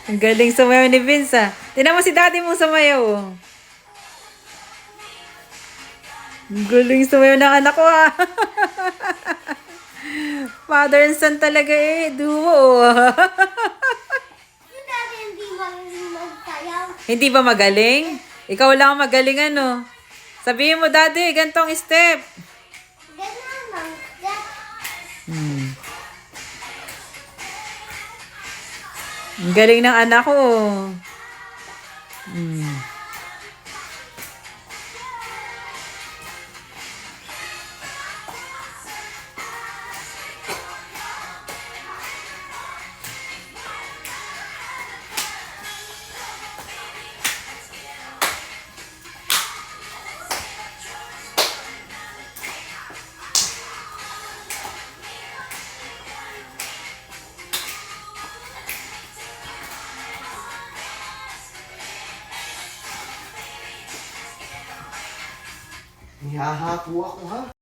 Ang galing sumayaw ni Vince ah. Tingnan mo si daddy mo sumayaw oh. Ang galing sumayaw ng anak ko ah. Father and son talaga eh. Duo. Yung dati hindi magaling magsayaw. Hindi ba magaling? Ikaw lang ang magaling ano. Sabihin mo daddy, gantong step. Ganun lang. Ang galing ng anak ko. Hmm. Hihahapo ako ha.